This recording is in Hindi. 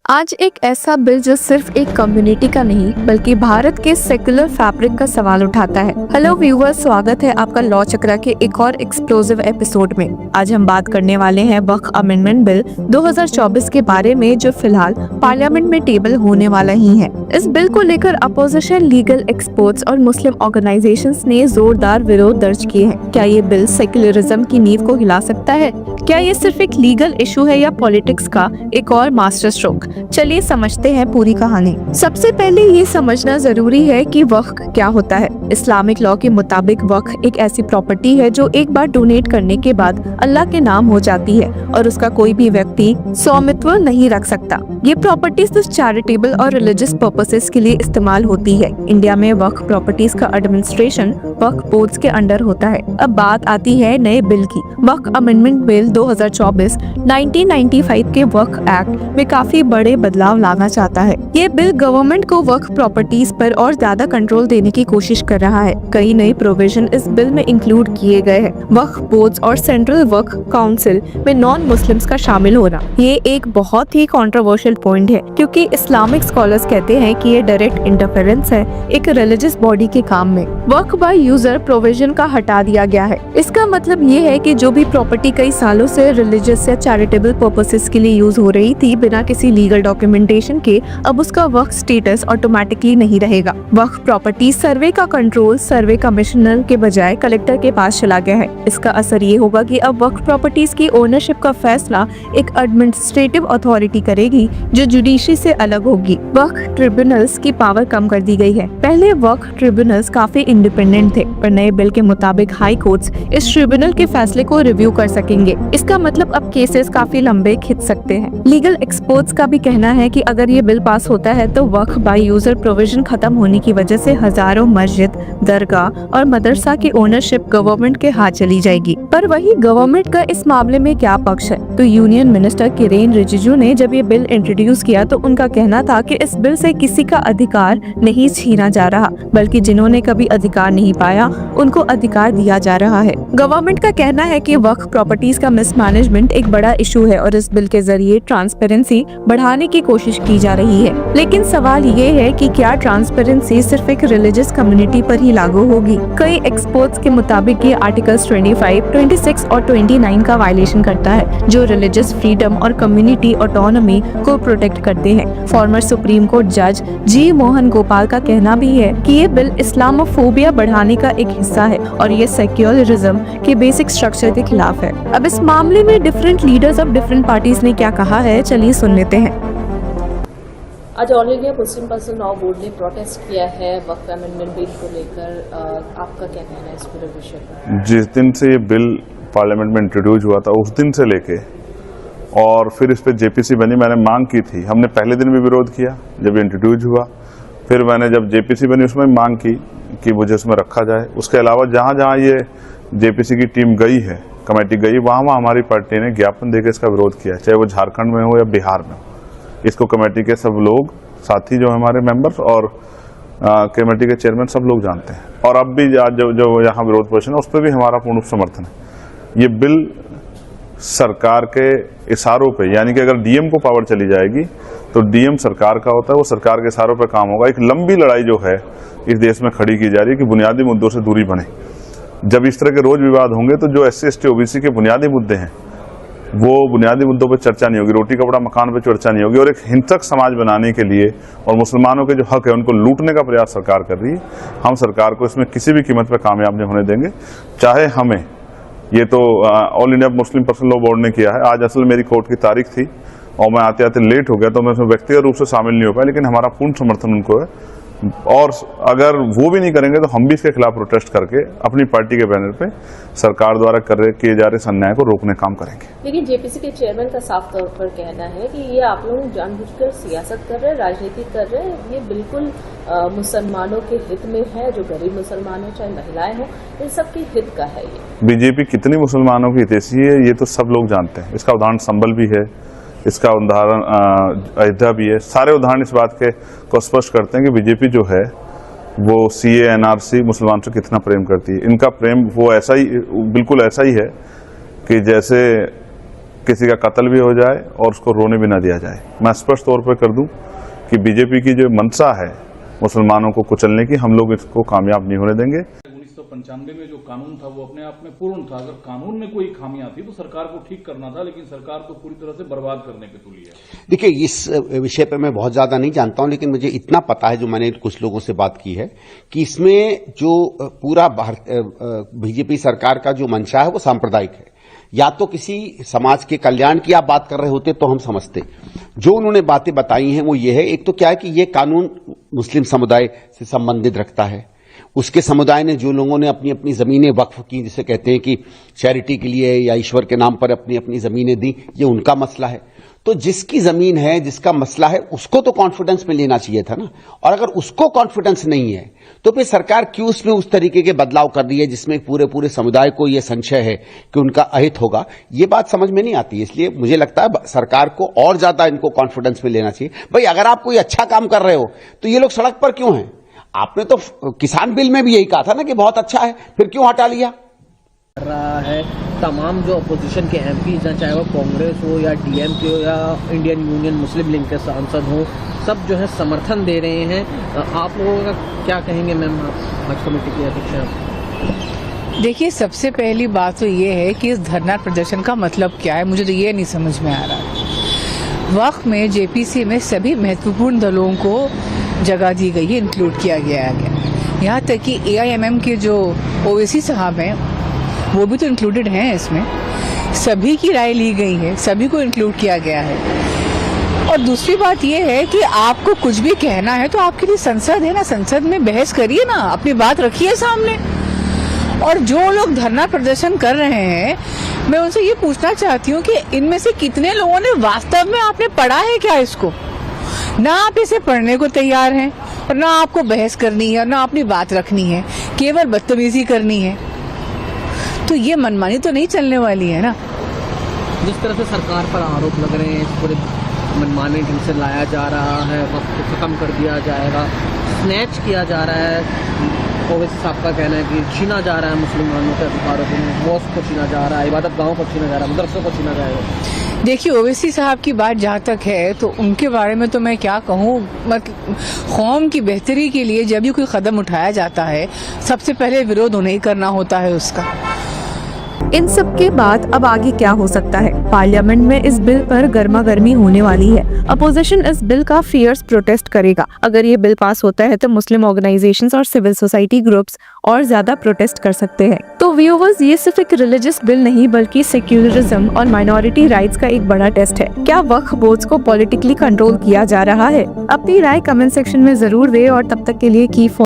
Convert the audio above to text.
आज एक ऐसा बिल जो सिर्फ एक कम्युनिटी का नहीं बल्कि भारत के सेक्युलर फैब्रिक का सवाल उठाता है। हेलो व्यूअर्स, स्वागत है आपका लॉ चक्रा के एक और एक्सप्लोसिव एपिसोड में। आज हम बात करने वाले हैं वक्फ अमेंडमेंट बिल 2024 के बारे में, जो फिलहाल पार्लियामेंट में टेबल होने वाला ही है। इस बिल को लेकर अपोजिशन, लीगल एक्सपर्ट्स और मुस्लिम ऑर्गेनाइजेशंस ने जोरदार विरोध दर्ज किए हैं। क्या ये बिल सेक्युलरिज्म की नींव को हिला सकता है? क्या ये सिर्फ एक लीगल इशू है या पॉलिटिक्स का एक और मास्टर स्ट्रोक? चलिए समझते हैं पूरी कहानी। सबसे पहले ये समझना जरूरी है कि वक्फ क्या होता है। इस्लामिक लॉ के मुताबिक वक्फ एक ऐसी प्रॉपर्टी है जो एक बार डोनेट करने के बाद अल्लाह के नाम हो जाती है और उसका कोई भी व्यक्ति स्वामित्व नहीं रख सकता। ये प्रॉपर्टी सिर्फ चैरिटेबल और रिलीजियस पर्पसेस के लिए इस्तेमाल होती है। इंडिया में वक्फ प्रॉपर्टीज का एडमिनिस्ट्रेशन वक्फ बोर्ड्स के अंडर होता है। अब बात आती है नए बिल की। वक्फ अमेंडमेंट बिल 2024 1995 के वक्फ एक्ट में काफी बड़े बदलाव लाना चाहता है। ये बिल गवर्नमेंट को वक्फ प्रॉपर्टीज पर और ज्यादा कंट्रोल देने की कोशिश कर रहा है। कई नए प्रोविजन इस बिल में इंक्लूड किए गए हैं। वक्फ बोर्ड्स और सेंट्रल वक्फ काउंसिल में नॉन मुस्लिम्स का शामिल होना, ये एक बहुत ही कंट्रोवर्शियल पॉइंट है, क्योंकि इस्लामिक स्कॉलर्स कहते हैं कि ये डायरेक्ट इंटरफेरेंस है एक रिलीजियस बॉडी के काम में। वक्फ बाय यूजर प्रोविजन का हटा दिया गया है। इसका मतलब ये है कि जो भी प्रॉपर्टी कई सालों से रिलीजियस या चैरिटेबल पर्पसेस के लिए यूज हो रही थी बिना किसी लीगल डॉक्यूमेंटेशन के, अब उसका वक्फ स्टेटस ऑटोमेटिकली नहीं रहेगा। वक्फ प्रॉपर्टी सर्वे का कंट्रोल सर्वे कमिश्नर के बजाय कलेक्टर के पास चला गया है। इसका असर ये होगा कि अब वक्फ प्रॉपर्टीज की ओनरशिप का फैसला एक एडमिनिस्ट्रेटिव अथॉरिटी करेगी जो जुडिशरी से अलग होगी। वक्फ ट्रिब्यूनल्स की पावर कम कर दी गई है। पहले वक्फ ट्रिब्यूनल्स काफी इंडिपेंडेंट थे, पर नए बिल के मुताबिक हाई कोर्ट्स इस ट्रिब्यूनल के फैसले को रिव्यू कर सकेंगे। इसका मतलब अब केसेस काफी लंबे खिंच सकते हैं। लीगल एक्सपर्ट्स का भी कहना है कि अगर ये बिल पास होता है तो वक्फ बाय यूजर प्रोविजन खत्म होने की वजह से हजारों मस्जिद, दरगाह और मदरसा की ओनरशिप गवर्नमेंट के हाथ चली जाएगी। पर वही गवर्नमेंट का इस मामले में क्या पक्ष है? तो यूनियन मिनिस्टर किरेन रिजिजू ने जब ये बिल इंट्रोड्यूस किया तो उनका कहना था कि इस बिल से किसी का अधिकार नहीं छीना जा रहा, बल्कि जिन्होंने कभी अधिकार नहीं पाया उनको अधिकार दिया जा रहा है। गवर्नमेंट का कहना है कि वक्फ प्रॉपर्टीज का मिसमैनेजमेंट एक बड़ा इशू है और इस बिल के जरिए ट्रांसपेरेंसी बढ़ाने की कोशिश की जा रही है। लेकिन सवाल ये है कि क्या ट्रांसपेरेंसी सिर्फ एक रिलीजियस कम्युनिटी पर ही लागू होगी? कई एक्सपर्ट्स के मुताबिक ये आर्टिकल्स 25, 26 और 29 का वायलेशन करता है, जो रिलीजियस फ्रीडम और कम्युनिटी ऑटोनॉमी को प्रोटेक्ट करते हैं। फॉर्मर सुप्रीम कोर्ट जज जी मोहन गोपाल का कहना भी है कि ये बिल इस्लामोफोबिया बढ़ाने का एक हिस्सा है और ये सेक्युलरिज्म के बेसिक स्ट्रक्चर के खिलाफ है। अब इस मामले में different leaders of different parties ने क्या कहा है, चलिए सुन लेते हैं। आज all India Muslim personal law board ने प्रोटेस्ट किया है वक्फ अमेंडमेंट बिल को लेकर। आपका क्या कहना है इस पूरे विषय पर? जिस दिन से ये बिल पार्लियामेंट में इंट्रोड्यूस हुआ था उस दिन से लेके और फिर इस पे जेपीसी बनी, मैंने मांग की थी। हमने पहले दिन भी विरोध किया जब इंट्रोड्यूस हुआ, फिर मैंने जब जेपीसी बनी उसमें मांग की कि मुझे उसमें रखा जाए। उसके अलावा जहाँ जहाँ ये जेपीसी की टीम गई है, कमेटी गई, वहाँ हमारी पार्टी ने ज्ञापन देकर इसका विरोध किया, चाहे वो झारखंड में हो या बिहार में हो। इसको कमेटी के सब लोग, साथी जो हमारे मेंबर्स और कमेटी के चेयरमैन सब लोग जानते हैं। और अब भी जो यहाँ विरोध प्रदर्शन है उस पर भी हमारा पूर्ण समर्थन है। ये बिल सरकार के इशारों पे, यानी कि अगर डीएम को पावर चली जाएगी तो डीएम सरकार का होता है, वो सरकार के इशारों पे काम होगा। एक लंबी लड़ाई जो है इस देश में खड़ी की जा रही है कि बुनियादी मुद्दों से दूरी बने। जब इस तरह के रोज विवाद होंगे तो जो SC, ST, OBC के बुनियादी मुद्दे हैं वो बुनियादी मुद्दों पर चर्चा नहीं होगी, रोटी कपड़ा मकान पर चर्चा नहीं होगी। और एक हिंसक समाज बनाने के लिए और मुसलमानों के जो हक है उनको लूटने का प्रयास सरकार कर रही है। हम सरकार को इसमें किसी भी कीमत पर कामयाब नहीं होने देंगे, चाहे हमें। ये तो all India Muslim personal law board ने किया है। आज असल मेरी कोर्ट की तारीख थी और मैं आते आते लेट हो गया, तो मैं उसमें व्यक्तिगत रूप से शामिल नहीं हो पाया, लेकिन हमारा पूर्ण समर्थन उनको है। और अगर वो भी नहीं करेंगे तो हम भी इसके खिलाफ प्रोटेस्ट करके अपनी पार्टी के बैनर पे सरकार द्वारा किए जा रहे अन्याय को रोकने काम करेंगे। लेकिन जेपीसी के चेयरमैन का साफ तौर पर कहना है कि ये आप लोग जानबूझकर सियासत कर रहे हैं, राजनीति कर रहे हैं। ये बिल्कुल मुसलमानों के हित में है, जो गरीब मुसलमान हो चाहे महिलाएं हो, इन सबके हित का है। ये बीजेपी कितनी मुसलमानों की हितैषी है ये तो सब लोग जानते हैं। इसका उदाहरण संबल भी है, इसका उदाहरण अयोध्या भी है। सारे उदाहरण इस बात के को स्पष्ट करते हैं कि बीजेपी जो है वो CA, NRC मुसलमान से कितना प्रेम करती है। इनका प्रेम वो ऐसा ही, बिल्कुल ऐसा ही है कि जैसे किसी का कत्ल भी हो जाए और उसको रोने भी ना दिया जाए। मैं स्पष्ट तौर पर कर दूं कि बीजेपी की जो मंशा है मुसलमानों को कुचलने की, हम लोग इसको कामयाब नहीं होने देंगे। 1995 में जो कानून था वो अपने आप में पूर्ण था। अगर कानून में कोई खामियां थी तो सरकार को ठीक करना था, लेकिन सरकार तो पूरी तरह से बर्बाद करने पे तुली है। देखिए, इस विषय पे मैं बहुत ज्यादा नहीं जानता हूं, लेकिन मुझे इतना पता है, जो मैंने कुछ लोगों से बात की है, कि इसमें जो पूरा बीजेपी सरकार का जो मंशा है वो सांप्रदायिक है। या तो किसी समाज के कल्याण की आप बात कर रहे होते तो हम समझते। जो उन्होंने बातें बताई हैं वो ये है, एक तो क्या है कि ये कानून मुस्लिम समुदाय से संबंधित रखता है। उसके समुदाय ने, जो लोगों ने अपनी अपनी जमीनें वक्फ की, जिसे कहते हैं कि चैरिटी के लिए या ईश्वर के नाम पर अपनी अपनी जमीनें दी, ये उनका मसला है। तो जिसकी जमीन है, जिसका मसला है, उसको तो कॉन्फिडेंस में लेना चाहिए था ना। और अगर उसको कॉन्फिडेंस नहीं है तो फिर सरकार क्यों उसमें उस तरीके के बदलाव कर रही है जिसमें पूरे समुदाय को यह संशय है कि उनका अहित होगा। ये बात समझ में नहीं आती। इसलिए मुझे लगता है सरकार को और ज्यादा इनको कॉन्फिडेंस में लेना चाहिए। भाई, अगर आप कोई अच्छा काम कर रहे हो तो ये लोग सड़क पर क्यों हैं? आपने तो किसान बिल में भी यही कहा था ना कि बहुत अच्छा है, फिर क्यों हटा लिया? रहा है तमाम जो अपोजिशन के एमपीज हैं, चाहे वो कांग्रेस हो या डीएमके हो या इंडियन यूनियन मुस्लिम लीग के सांसद हो, सब जो है समर्थन दे रहे हैं। आप लोगों का क्या कहेंगे मैम, हज कमेटी की अध्यक्ष? देखिए, सबसे पहली बात तो ये है कि इस धरना प्रदर्शन का मतलब क्या है, मुझे तो ये नहीं समझ में आ रहा। वक्त में जेपीसी में सभी महत्वपूर्ण दलों को जगह दी गई है, इंक्लूड किया गया है। यहाँ तक कि एआईएमएम के जो ओवैसी साहब हैं वो भी तो इंक्लूडेड हैं इसमें। सभी की राय ली गई है, सभी को इंक्लूड किया गया है। और दूसरी बात ये है कि आपको कुछ भी कहना है तो आपके लिए संसद है ना, संसद में बहस करिए ना, अपनी बात रखिए सामने। और जो लोग धरना प्रदर्शन कर रहे हैं, मैं उनसे ये पूछना चाहती हूँ कि इनमें से कितने लोगों ने वास्तव में आपने पढ़ा है क्या इसको? ना आप इसे पढ़ने को तैयार हैं और ना आपको बहस करनी है और ना अपनी बात रखनी है, केवल बदतमीजी करनी है। तो ये मनमानी तो नहीं चलने वाली है ना। जिस तरह से सरकार पर आरोप लग रहे हैं, इस पूरे मनमाने ढंग से लाया जा रहा है, वक्त को खत्म कर दिया जाएगा, स्नैच किया जा रहा है। ओवैसी साहब का कहना है कि छीना जा रहा है मुसलमानों के अधिकारों को, मॉस्क को छीना जा रहा है, इबादत गाहों को छीना जा रहा है, मदरसों को छीना जाएगा। देखिए, ओवैसी साहब की बात जहाँ तक है तो उनके बारे में तो मैं क्या कहूँ, मतलब कौम की बेहतरी के लिए जब भी कोई कदम उठाया जाता है, सबसे पहले विरोध उन्हें ही करना होता है उसका। इन सब के बाद अब आगे क्या हो सकता है? पार्लियामेंट में इस बिल पर गर्मा गर्मी होने वाली है। अपोजिशन इस बिल का फियर्स प्रोटेस्ट करेगा। अगर ये बिल पास होता है तो मुस्लिम ऑर्गेनाइजेशंस और सिविल सोसाइटी ग्रुप्स और ज्यादा प्रोटेस्ट कर सकते हैं। तो व्यूअर्स, ये सिर्फ एक रिलीजियस बिल नहीं बल्कि सेक्युलरिज्म और माइनॉरिटी राइट्स का एक बड़ा टेस्ट है। क्या वक्फ बोर्ड्स को पॉलिटिकली कंट्रोल किया जा रहा है? अपनी राय कमेंट सेक्शन में जरूर दे और तब तक के लिए